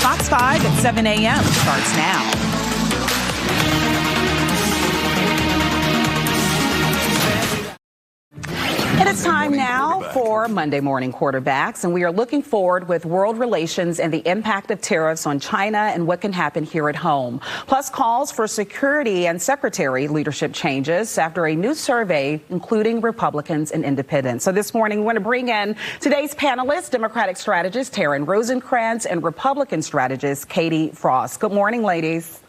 Fox 5 at 7 a.m. starts now. It is time now for Monday Morning Quarterbacks, and we are looking forward with world relations and the impact of tariffs on China and what can happen here at home. Plus calls for security and secretary leadership changes after a new survey including Republicans and independents. So this morning, we want to bring in today's panelists, Democratic strategist Taryn Rosenkranz and Republican strategist Katie Frost. Good morning, ladies.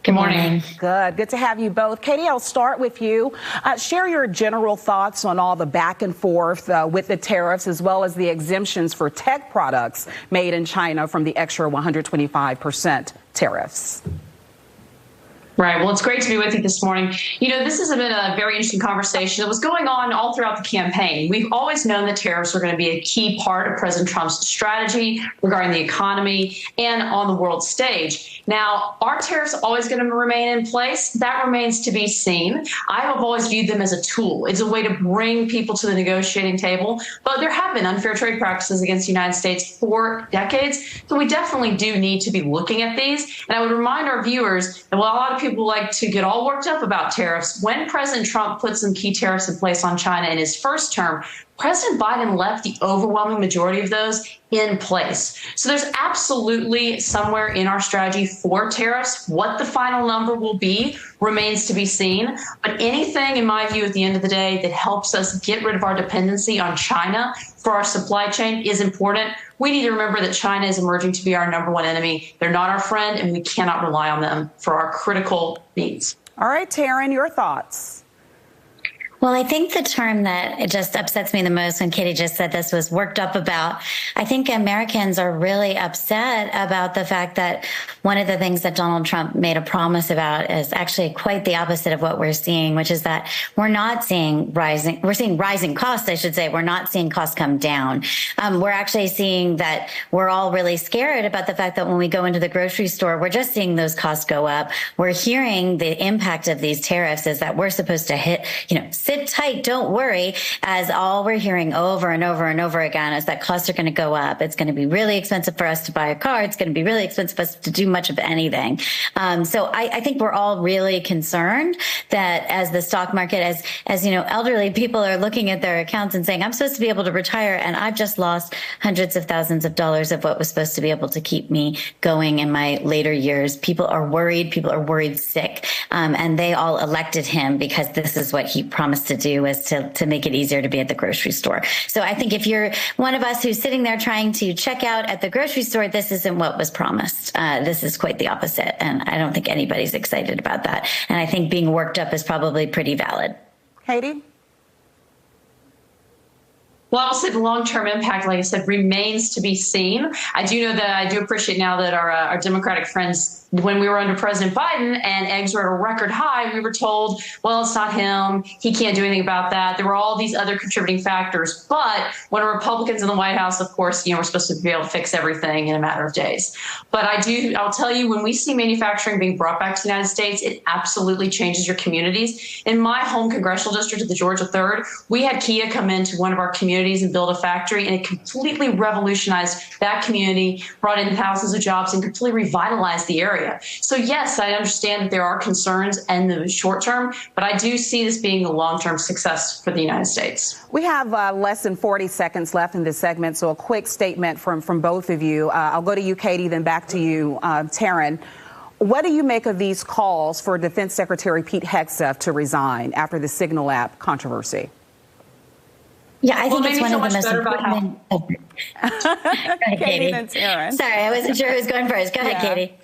Good morning. Good to have you both. Katie, I'll start with you. Share your general thoughts on all the back and forth with the tariffs as well as the exemptions for tech products made in China from the extra 125% tariffs. Right. Well, it's great to be with you this morning. You know, this has been a very interesting conversation that was going on all throughout the campaign. We've always known that tariffs are going to be a key part of President Trump's strategy regarding the economy and on the world stage. Now, are tariffs always going to remain in place? That remains to be seen. I have always viewed them as a tool. It's a way to bring people to the negotiating table. But there have been unfair trade practices against the United States for decades. So we definitely do need to be looking at these. And I would remind our viewers that while a lot of people like to get all worked up about tariffs, when President Trump put some key tariffs in place on China in his first term, President Biden left the overwhelming majority of those in place. So there's absolutely somewhere in our strategy for tariffs. What the final number will be remains to be seen. But anything, in my view, at the end of the day, that helps us get rid of our dependency on China for our supply chain is important. We need to remember that China is emerging to be our #1 enemy. They're not our friend, and we cannot rely on them for our critical needs. All right, Taryn, your thoughts. Well, I think the term that it just upsets me the most when Katie just said this was worked up about. I think Americans are really upset about the fact that one of the things that Donald Trump made a promise about is actually quite the opposite of what we're seeing, which is that we're seeing rising costs, I should say. We're not seeing costs come down. We're actually seeing that we're all really scared about the fact that when we go into the grocery store, we're just seeing those costs go up. We're hearing the impact of these tariffs is that we're supposed to hit, sit tight, don't worry, as all we're hearing over and over and over again is that costs are going to go up. It's going to be really expensive for us to buy a car. It's going to be really expensive for us to do much of anything. So I think we're all really concerned that as the stock market, as elderly people are looking at their accounts and saying, I'm supposed to be able to retire and I've just lost hundreds of thousands of dollars of what was supposed to be able to keep me going in my later years. People are worried sick. And they all elected him because this is what he promised to do, is to make it easier to be at the grocery store. So I think if you're one of us who's sitting there trying to check out at the grocery store, this isn't what was promised. This is quite the opposite. And I don't think anybody's excited about that. And I think being worked up is probably pretty valid. Katie? Well, I'll say the long-term impact, like I said, remains to be seen. I do appreciate now that our Democratic friends, when we were under President Biden and eggs were at a record high, we were told, well, it's not him. He can't do anything about that. There were all these other contributing factors. But when Republicans in the White House, of course, we're supposed to be able to fix everything in a matter of days. But I'll tell you, when we see manufacturing being brought back to the United States, it absolutely changes your communities. In my home congressional district of the Georgia 3rd, we had Kia come into one of our communities and build a factory, and it completely revolutionized that community, brought in thousands of jobs, and completely revitalized the area. So yes, I understand that there are concerns in the short term, but I do see this being a long-term success for the United States. We have less than 40 seconds left in this segment, so a quick statement from both of you. I'll go to you, Katie, then back to you, Taryn. What do you make of these calls for Defense Secretary Pete Hegseth to resign after the Signal app controversy? Yeah, I think it's one of the most important. Go ahead, Katie. Sorry, I wasn't sure who was going first. Go ahead, Katie.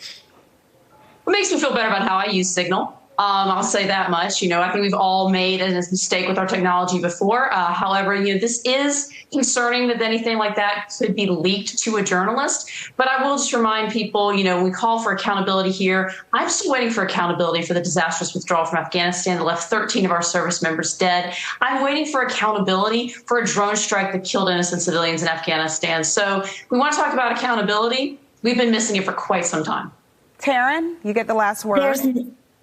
It makes me feel better about how I use Signal. I'll say that much. I think we've all made a mistake with our technology before. However, this is concerning that anything like that could be leaked to a journalist. But I will just remind people, we call for accountability here. I'm still waiting for accountability for the disastrous withdrawal from Afghanistan that left 13 of our service members dead. I'm waiting for accountability for a drone strike that killed innocent civilians in Afghanistan. So we want to talk about accountability. We've been missing it for quite some time. Taryn, you get the last word.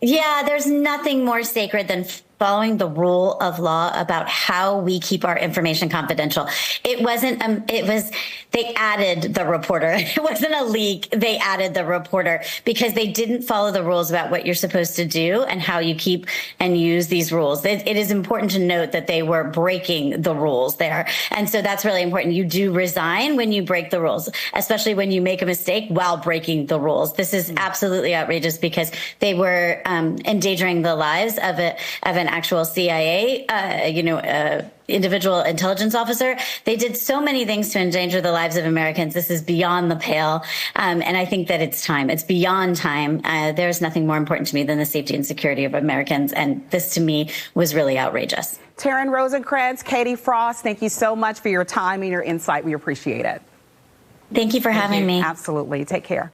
There's nothing more sacred than following the rule of law about how we keep our information confidential. It wasn't, they added the reporter. It wasn't a leak. They added the reporter because they didn't follow the rules about what you're supposed to do and how you keep and use these rules. It is important to note that they were breaking the rules there. And so that's really important. You do resign when you break the rules, especially when you make a mistake while breaking the rules. This is absolutely outrageous because they were endangering the lives of an actual CIA, individual intelligence officer. They did so many things to endanger the lives of Americans. This is beyond the pale. And I think that it's time. It's beyond time. There's nothing more important to me than the safety and security of Americans. And this, to me, was really outrageous. Taryn Rosenkranz, Katie Frost, thank you so much for your time and your insight. We appreciate it. Thank you for having me. Absolutely. Take care.